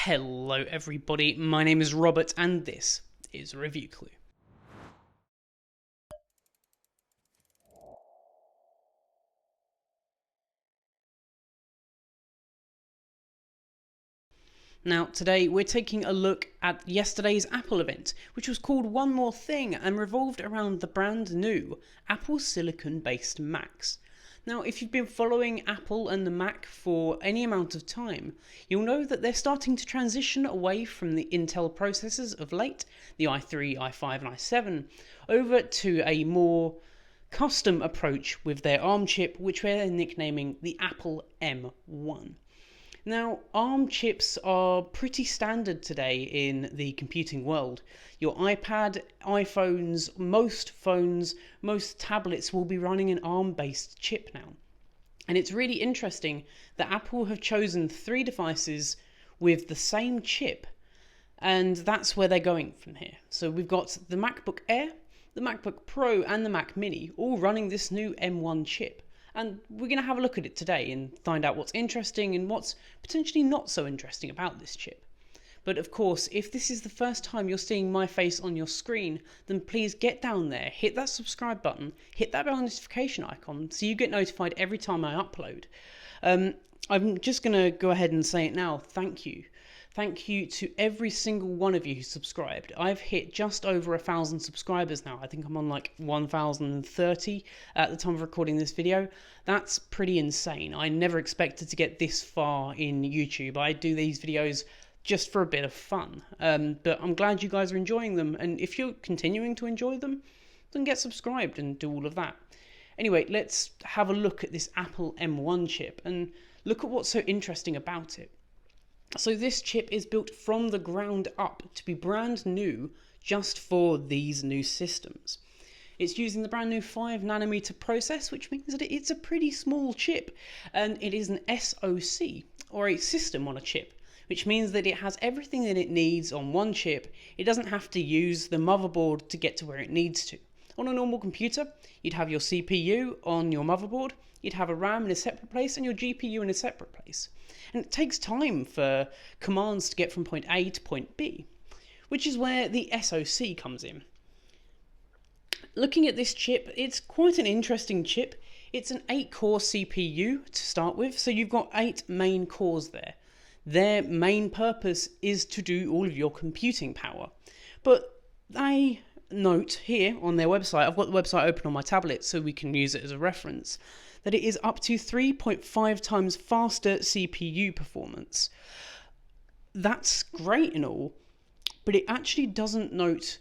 Hello everybody, my name is Robert and this is Review Clue. Now today we're taking a look at yesterday's Apple event, which was called One More Thing and revolved around the brand new Apple Silicon based Macs. Now, if you've been following Apple and the Mac for any amount of time, you'll know that they're starting to transition away from the Intel processors of late, the i3, i5 and i7, over to a more custom approach with their ARM chip, which we're nicknaming the Apple M1. Now, ARM chips are pretty standard today in the computing world. Your iPad, iPhones, most tablets will be running an ARM-based chip now. And it's really interesting that Apple have chosen 3 devices with the same chip, and that's where they're going from here. So we've got the MacBook Air, the MacBook Pro, and the Mac Mini all running this new M1 chip. And we're going to have a look at it today and find out what's interesting and what's potentially not so interesting about this chip. But of course, if this is the first time you're seeing my face on your screen, then please get down there, hit that subscribe button, hit that bell notification icon so you get notified every time I upload. I'm just going to go ahead and say it now, thank you. Thank you to every single one of you who subscribed. I've hit just over 1,000 subscribers now. I think I'm on like 1,030 at the time of recording this video. That's pretty insane. I never expected to get this far in YouTube. I do these videos just for a bit of fun. But I'm glad you guys are enjoying them. And if you're continuing to enjoy them, then get subscribed and do all of that. Anyway, let's have a look at this Apple M1 chip and look at what's so interesting about it. So this chip is built from the ground up to be brand new just for these new systems. It's using the brand new 5nm process, which means that it's a pretty small chip, and it is an SoC, or a system on a chip, which means that it has everything that it needs on one chip. It doesn't have to use the motherboard to get to where it needs to. On a normal computer, you'd have your CPU on your motherboard, you'd have a RAM in a separate place, and your GPU in a separate place. And it takes time for commands to get from point A to point B, which is where the SoC comes in. Looking at this chip, it's quite an interesting chip. It's an 8-core CPU to start with, so you've got 8 main cores there. Their main purpose is to do all of your computing power. But they note here on their website, I've got the website open on my tablet so we can use it as a reference, that it is up to 3.5 times faster CPU performance. That's great and all, but it actually doesn't note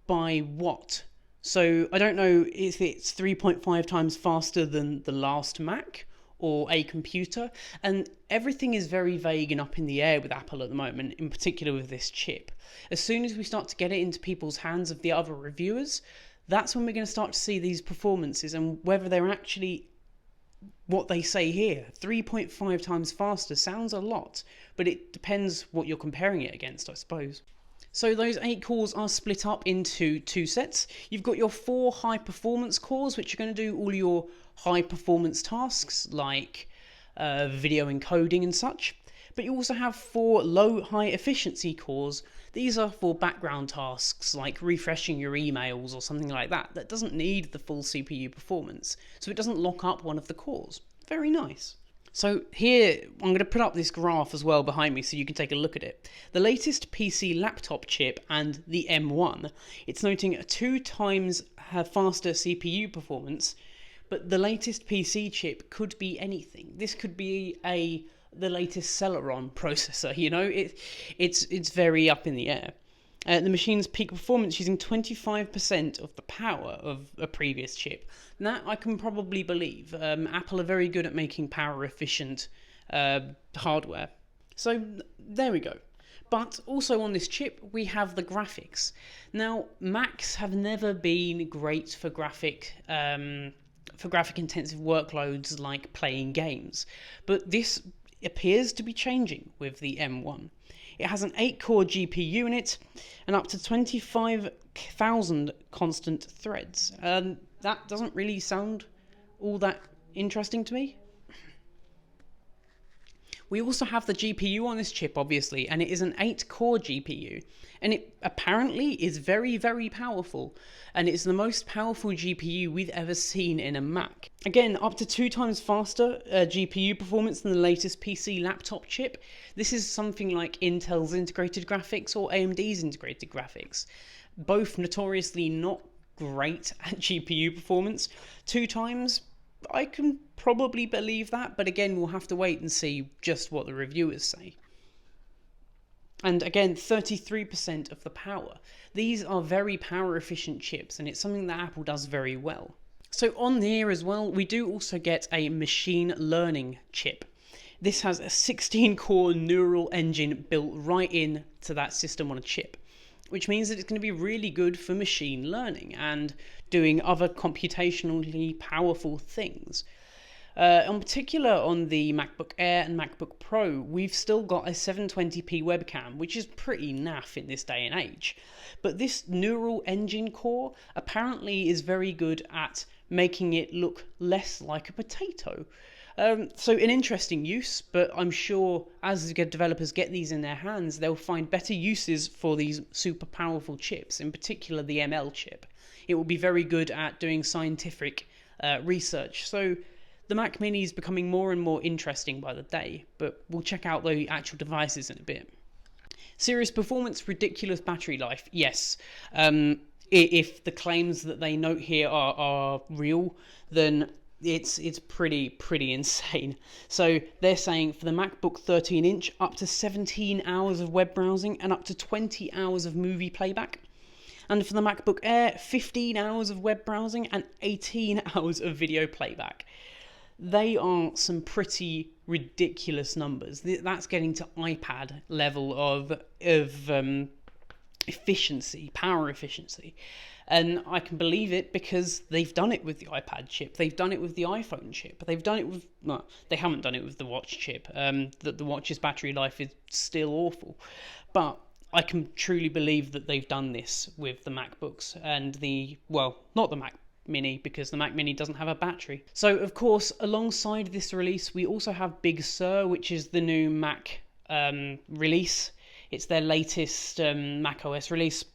by what. So I don't know if it's 3.5 times faster than the last Mac or a computer, and everything is very vague and up in the air with Apple at the moment, in particular with this chip. As soon as we start to get it into people's hands of the other reviewers, that's when we're going to start to see these performances and whether they're actually what they say here. 3.5 times faster sounds a lot, but it depends what you're comparing it against, I suppose. So those 8 cores are split up into 2 sets. You've got your 4 high performance cores, which are going to do all your high performance tasks like video encoding and such. But you also have 4 low high efficiency cores. These are for background tasks like refreshing your emails or something like that. That doesn't need the full CPU performance, so it doesn't lock up one of the cores. Very nice. So here, I'm going to put up this graph as well behind me so you can take a look at it. The latest PC laptop chip and the M1, it's noting a 2 times faster CPU performance, but the latest PC chip could be anything. This could be the latest Celeron processor, you know, it's very up in the air. The machine's peak performance using 25% of the power of a previous chip. And that I can probably believe. Apple are very good at making power efficient hardware. So there we go. But also on this chip, we have the graphics. Now, Macs have never been great for graphic intensive workloads like playing games. But this appears to be changing with the M1. It has an 8-core GPU in it and up to 25,000 constant threads. That doesn't really sound all that interesting to me. We also have the GPU on this chip, obviously, and it is an 8-core GPU. And it apparently is very, very powerful. And it's the most powerful GPU we've ever seen in a Mac. Again, up to 2 times faster GPU performance than the latest PC laptop chip. This is something like Intel's integrated graphics or AMD's integrated graphics. Both notoriously not great at GPU performance. 2 times, I can probably believe that, but again, we'll have to wait and see just what the reviewers say. And again, 33% of the power. These are very power efficient chips, and it's something that Apple does very well. So on here as well, we do also get a machine learning chip. This has a 16-core neural engine built right into that system on a chip, which means that it's going to be really good for machine learning and doing other computationally powerful things. In particular, on the MacBook Air and MacBook Pro, we've still got a 720p webcam, which is pretty naff in this day and age. But this neural engine core apparently is very good at making it look less like a potato. So an interesting use, but I'm sure as developers get these in their hands, they'll find better uses for these super powerful chips, in particular the ML chip. It will be very good at doing scientific research. So the Mac Mini is becoming more and more interesting by the day, but we'll check out the actual devices in a bit. Serious performance, ridiculous battery life, yes. If the claims that they note here are real, then it's pretty insane. So they're saying for the MacBook 13-inch, up to 17 hours of web browsing and up to 20 hours of movie playback. And for the MacBook Air, 15 hours of web browsing and 18 hours of video playback. They are some pretty ridiculous numbers. That's getting to iPad level of efficiency, power efficiency. And I can believe it because they've done it with the iPad chip. They've done it with the iPhone chip. They've done it with... No, they haven't done it with the watch chip. The watch's battery life is still awful. But I can truly believe that they've done this with the MacBooks and the... Well, not the Mac Mini, because the Mac Mini doesn't have a battery. So, of course, alongside this release, we also have Big Sur, which is the new Mac release. It's their latest Mac OS release.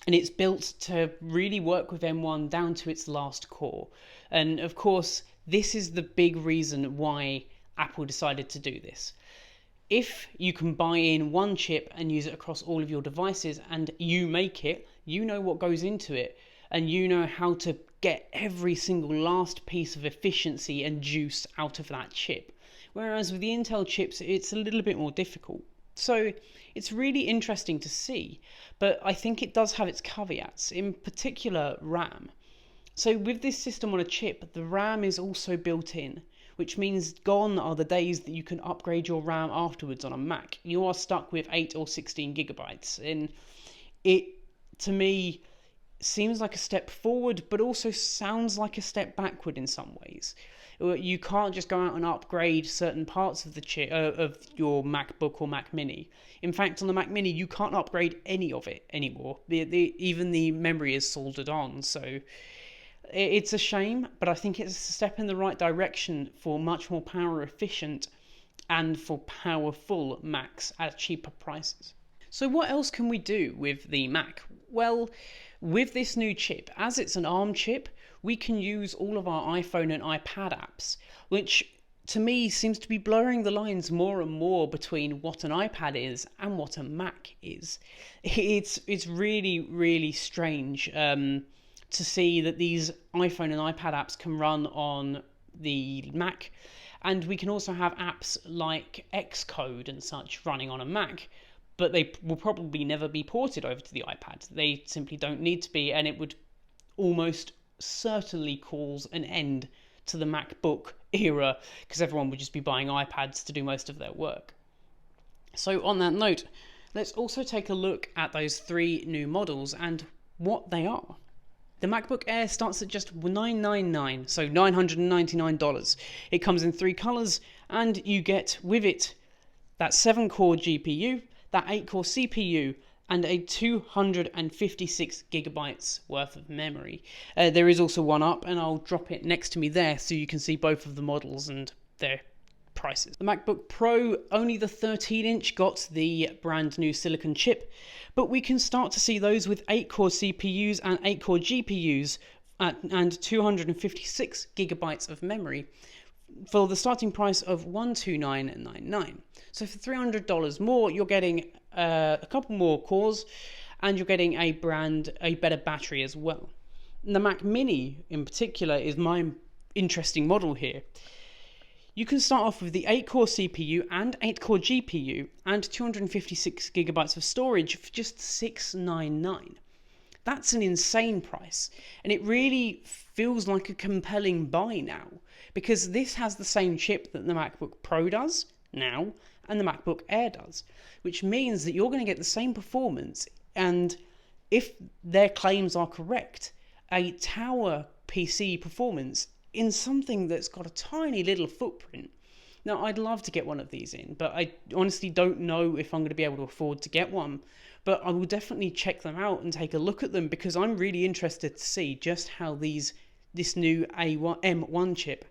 And it's built to really work with M1 down to its last core. And of course, this is the big reason why Apple decided to do this. If you can buy in one chip and use it across all of your devices and you make it, you know what goes into it, and you know how to get every single last piece of efficiency and juice out of that chip. Whereas with the Intel chips, it's a little bit more difficult. So it's really interesting to see, but I think it does have its caveats, in particular RAM. So with this system on a chip, the RAM is also built in, which means gone are the days that you can upgrade your RAM afterwards on a Mac. You are stuck with 8 or 16 gigabytes, and it, to me, seems like a step forward, but also sounds like a step backward in some ways. You can't just go out and upgrade certain parts of the chip of your MacBook or Mac Mini. In fact, on the Mac Mini, you can't upgrade any of it anymore. Even the memory is soldered on. So it's a shame, but I think it's a step in the right direction for much more power efficient and for powerful Macs at cheaper prices. So what else can we do with the Mac? Well, with this new chip, as it's an ARM chip, we can use all of our iPhone and iPad apps, which to me seems to be blurring the lines more and more between what an iPad is and what a Mac is. It's really, really strange to see that these iPhone and iPad apps can run on the Mac, and we can also have apps like Xcode and such running on a Mac, but they will probably never be ported over to the iPad. They simply don't need to be, and it would almost certainly cause an end to the MacBook era, because everyone would just be buying iPads to do most of their work. So on that note, let's also take a look at those 3 new models and what they are. The MacBook Air starts at just $999, so $999. It comes in 3 colors, and you get with it that 7-core GPU, that 8-core CPU, and a 256 gigabytes worth of memory. There is also one up, and I'll drop it next to me there so you can see both of the models and their prices. The MacBook Pro, only the 13-inch got the brand new silicon chip, but we can start to see those with 8-core CPUs and 8-core GPUs and 256 gigabytes of memory for the starting price of $129.99. So for $300 more, you're getting a couple more cores, and you're getting a better battery as well. And the Mac Mini in particular is my interesting model here. You can start off with the 8-core CPU and 8-core GPU and 256 gigabytes of storage for just $699. That's an insane price, and it really feels like a compelling buy now, because this has the same chip that the MacBook Pro does now and the MacBook Air does, which means that you're going to get the same performance, and if their claims are correct, a tower PC performance in something that's got a tiny little footprint. Now, I'd love to get one of these in, but I honestly don't know if I'm going to be able to afford to get one. But I will definitely check them out and take a look at them, because I'm really interested to see just how this new M1 chip,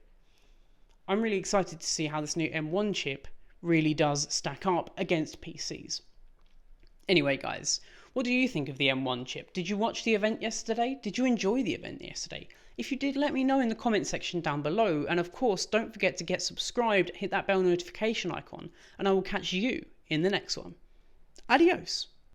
I'm really excited to see how this new M1 chip really does stack up against PCs. Anyway, guys, what do you think of the M1 chip? Did you watch the event yesterday? Did you enjoy the event yesterday? If you did, let me know in the comment section down below. And of course, don't forget to get subscribed, hit that bell notification icon, and I will catch you in the next one. Adios.